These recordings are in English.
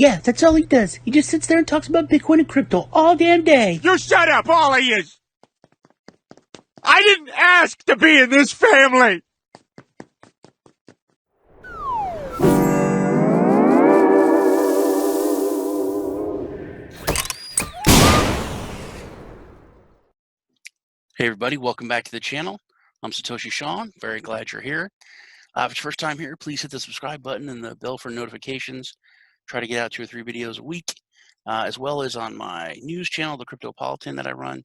Yeah, that's all he does. He just sits there and talks about Bitcoin and crypto all damn day. You shut up, all of you! I didn't ask to be in this family! Hey everybody, welcome back to the channel. I'm Satoshi Sean, very glad you're here. If it's your first time here, please hit the subscribe button and the bell for notifications. Try to get out 2 or 3 videos a week, as well as on my news channel, the Cryptopolitan that I run.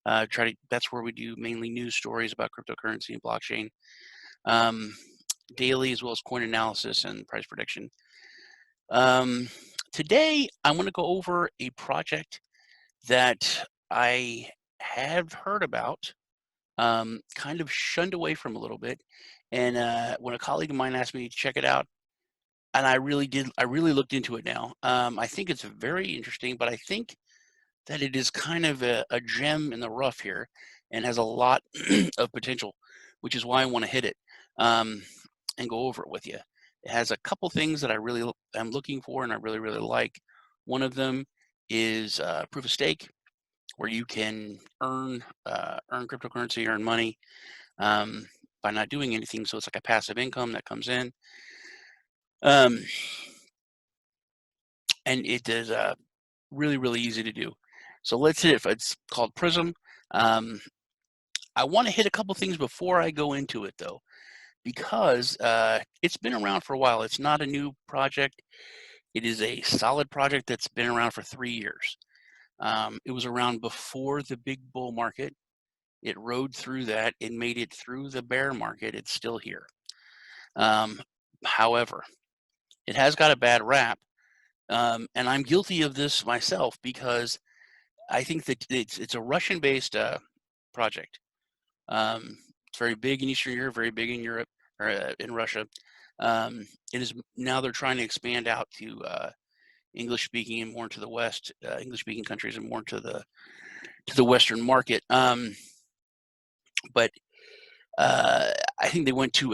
That's where we do mainly news stories about cryptocurrency and blockchain, daily, as well as coin analysis and price prediction. Today, I want to go over a project that I have heard about, kind of shunned away from a little bit. And when a colleague of mine asked me to check it out, and I really looked into it now. I think it's very interesting, but I think that it is kind of a gem in the rough here and has a lot of potential, which is why I want to hit it and go over it with you. It has a couple things that I really am looking for and I really like. One of them is proof of stake, where you can earn cryptocurrency, earn money by not doing anything. So it's like a passive income that comes in. And it is really easy to do. So let's hit it. It's called Prizm. I want to hit a couple things before I go into it, though, because it's been around for a while. It's not a new project. It is a solid project that's been around for 3 years. It was around before the big bull market. It rode through that. It made it through the bear market. It's still here. However, it has got a bad rap. And I'm guilty of this myself because I think that it's a Russian-based project. It's very big in Eastern Europe, very big in Europe, or in Russia. It is now they're trying to expand out to English-speaking and more to the West, English-speaking countries and more to the Western market. But I think they went to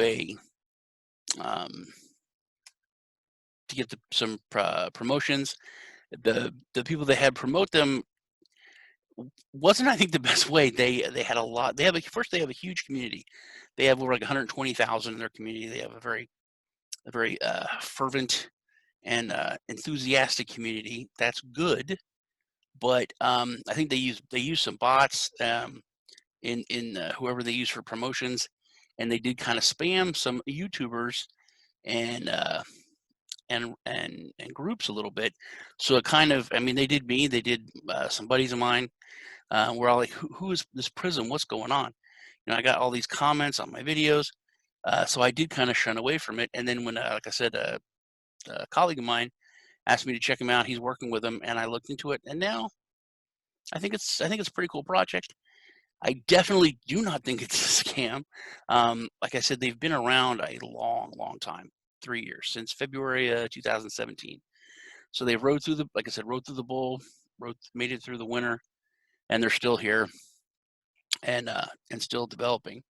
to get some promotions. The people they had promote them wasn't, I think, the best way. They had a lot. They have a huge community. They have over like 120,000 in their community. They have a very fervent and enthusiastic community. That's good, but I think they use some bots in whoever they use for promotions, and they did kind of spam some YouTubers and groups a little bit. So it kind of, I mean, they did some buddies of mine. We're all like, who is this Prizm? What's going on? You know, I got all these comments on my videos. So I did kind of shun away from it. And then when, like I said, a colleague of mine asked me to check him out, he's working with him, and I looked into it, and now I think it's a pretty cool project. I definitely do not think it's a scam. Like I said, they've been around a long time, 3 years, since February 2017. So they've rode through the bull, made it through the winter, and they're still here and still developing.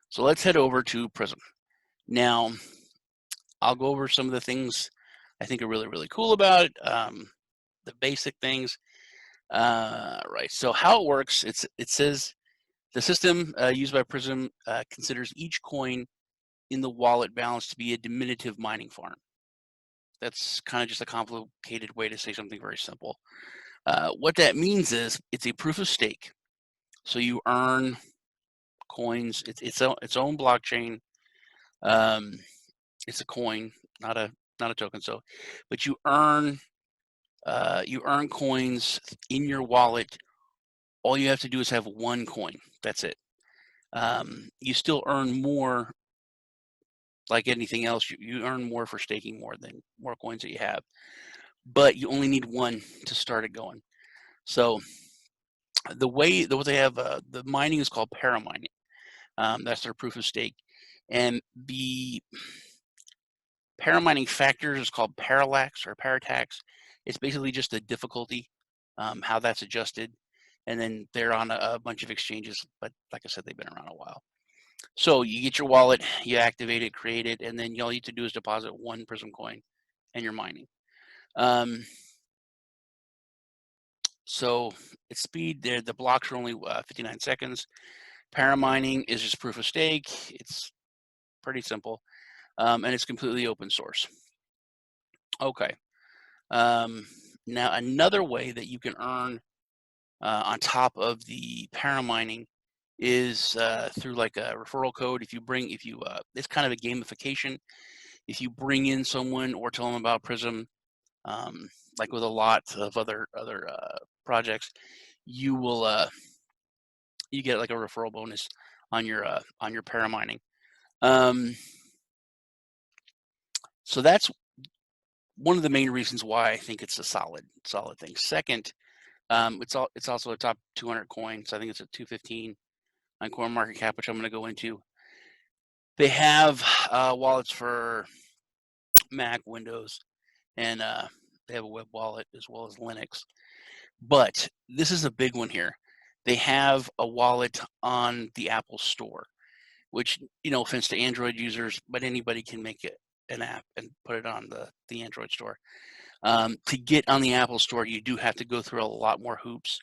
So let's head over to Prizm. Now, I'll go over some of the things I think are really cool about it, the basic things. Right, so how it works, it says the system used by Prizm considers each coin in the wallet balance to be a diminutive mining farm. That's kind of just a complicated way to say something very simple. What that means is it's a proof of stake. So you earn coins. It's its own blockchain. It's a coin, not a token. So, but you earn coins in your wallet. All you have to do is have one coin. That's it. You still earn more. Like anything else, you earn more for staking more coins that you have, but you only need one to start it going. So what they have, the mining is called Paramining. That's their proof of stake, and the paramining factors is called parallax or paratax. It's basically just the difficulty, how that's adjusted, and then they're on a bunch of exchanges. But like I said, they've been around a while. So you get your wallet, you activate it, create it, and then all you need to do is deposit one Prizm coin, and you're mining. So its speed there, the blocks are only 59 seconds. Paramining is just proof of stake. It's pretty simple, and it's completely open source. Okay. Now another way that you can earn on top of the paramining is through like a referral code. If you it's kind of a gamification. If you bring in someone or tell them about Prizm, like with a lot of other projects, you will you get like a referral bonus on your paramining. So that's one of the main reasons why I think it's a solid thing. Second, it's also a top 200 coin, so I think it's a 215 on CoinMarketCap, which I'm going to go into. They have wallets for Mac, Windows, and they have a web wallet as well as Linux. But this is a big one here. They have a wallet on the Apple Store, which, no offense to Android users, but anybody can make it an app and put it on the Android store. To get on the Apple Store, you do have to go through a lot more hoops.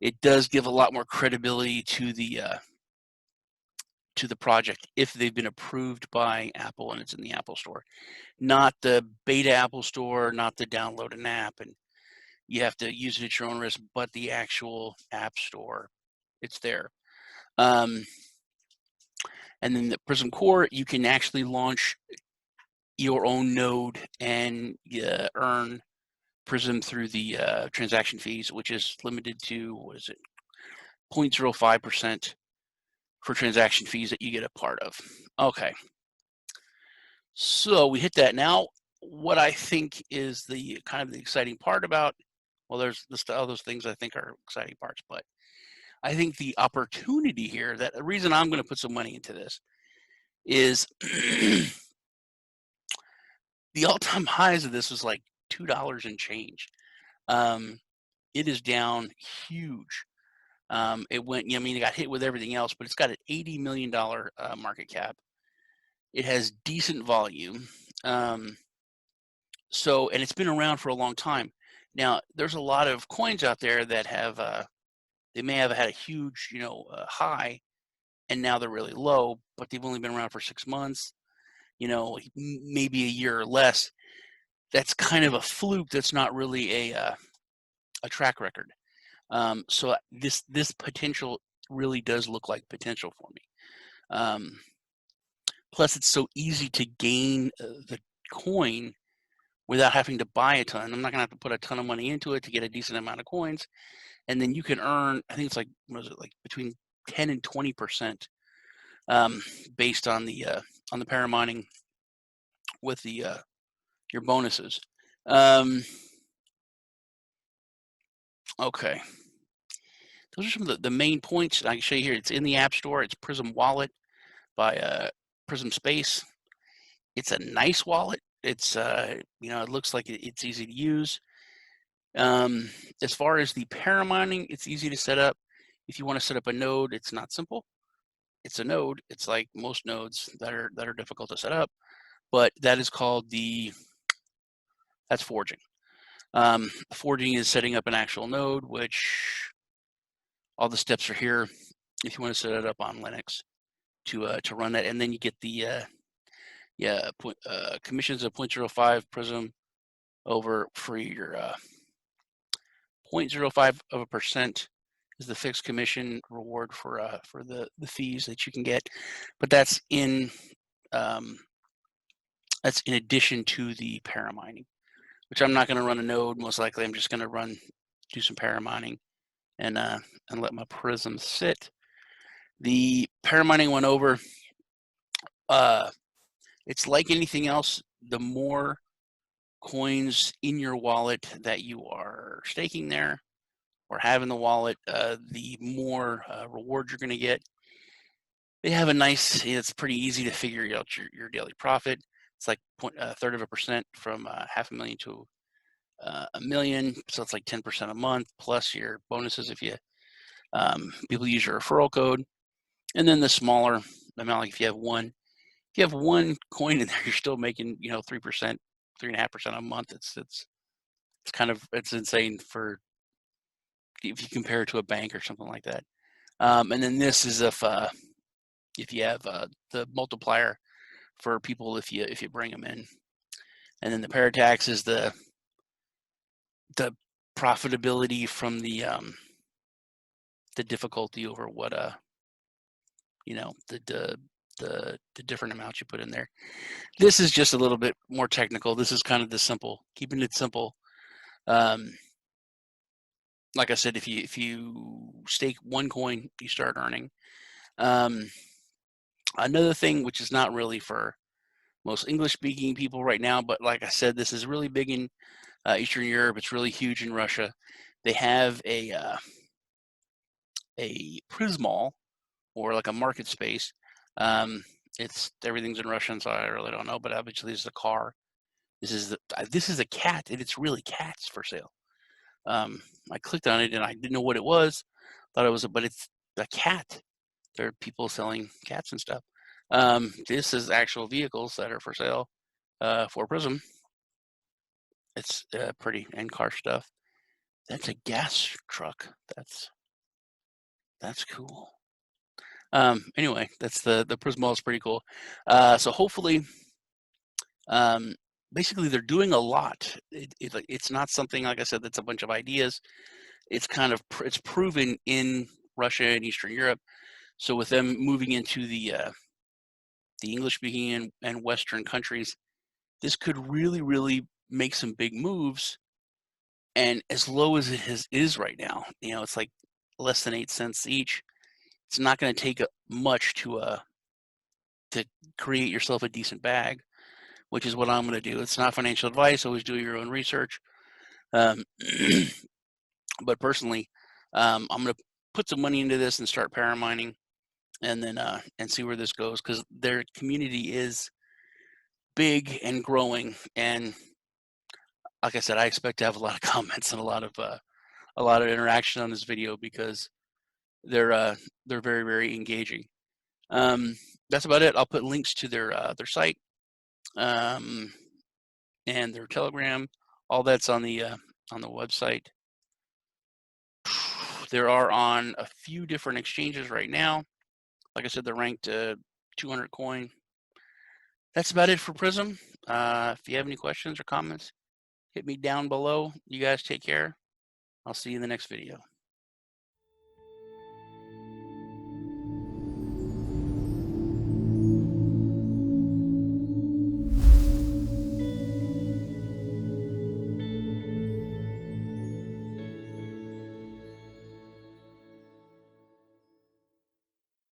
It does give a lot more credibility to the project if they've been approved by Apple and it's in the Apple Store, not the beta Apple Store, not the download an app and you have to use it at your own risk, but the actual App Store, it's there. And then the Prizm Core, you can actually launch your own node and earn Prizm through the transaction fees, which is limited to, 0.05% for transaction fees that you get a part of. Okay. So we hit that. Now, what I think is the kind of the exciting part about, well, there's all those things I think are exciting parts, but I think the opportunity here, that the reason I'm going to put some money into this is the all-time highs of this was like $2 and change. It is down huge. It went, it got hit with everything else, but it's got an $80 million market cap. It has decent volume. So, and it's been around for a long time. Now, there's a lot of coins out there that have, they may have had a huge, high, and now they're really low, but they've only been around for 6 months, maybe a year or less. That's kind of a fluke. That's not really a track record. So this potential really does look like potential for me. Plus, it's so easy to gain the coin without having to buy a ton. I'm not gonna have to put a ton of money into it to get a decent amount of coins, and then you can earn. I think it's like, what is it, like between 10 and 20% based on the paramining with the your bonuses. Okay, those are some of the main points I can show you here. It's in the App Store. It's Prizm Wallet by Prizm Space. It's a nice wallet. It's it looks like it's easy to use. As far as the paramining, it's easy to set up. If you want to set up a node, it's not simple. It's a node. It's like most nodes that are difficult to set up, but that is called that's forging. Forging is setting up an actual node, which all the steps are here. If you want to set it up on Linux to run that, and then you get the commissions of 0.05 Prizm over for your 0.05% is the fixed commission reward for the fees that you can get, but that's in addition to the paramining, which I'm not going to run a node. Most likely, I'm just going to do some paramining and let my Prizm sit. The paramining went over. It's like anything else. The more coins in your wallet that you are staking there or have in the wallet, the more reward you're going to get. They have a nice, it's pretty easy to figure out your daily profit. It's like 0.33% from $500,000 to $1 million. So it's like 10% a month plus your bonuses if you people use your referral code. And then the smaller amount, like if you have one coin in there, you're still making 3%, 3.5% a month. It's it's insane for if you compare it to a bank or something like that. And then this is if you have the multiplier for people if you bring them in, and then the paratax is the profitability from the difficulty over what the different amounts you put in there. This is just a little bit more technical. This is kind of the simple, keeping it simple. Like I said, if you stake one coin, you start earning. Another thing, which is not really for most English-speaking people right now, but like I said, this is really big in Eastern Europe. It's really huge in Russia. They have a Prizm or like a market space. Everything's in Russian, so I really don't know. But obviously, this is a car. This is a cat, and it's really cats for sale. I clicked on it, and I didn't know what it was. Thought it was, but it's a cat. There are people selling cats and stuff. This is actual vehicles that are for sale for Prizm. It's pretty, and car stuff. That's a gas truck. That's cool. Anyway, that's the Prizm is pretty cool. So hopefully, basically they're doing a lot. It's not something, like I said, that's a bunch of ideas. It's kind of it's proven in Russia and Eastern Europe. So with them moving into the English-speaking and Western countries, this could really, really make some big moves. And as low as it is right now, it's like less than 8 cents each. It's not going to take much to create yourself a decent bag, which is what I'm going to do. It's not financial advice. Always do your own research. But personally, I'm going to put some money into this and start paramining, and then and see where this goes, because their community is big and growing. And like I said, I expect to have a lot of comments and a lot of interaction on this video, because they're very, very engaging. That's about it. I'll put links to their site and their Telegram. All that's on the website. There are on a few different exchanges right now. Like I said, they're ranked 200 coin. That's about it for Prizm. If you have any questions or comments, hit me down below. You guys take care. I'll see you in the next video.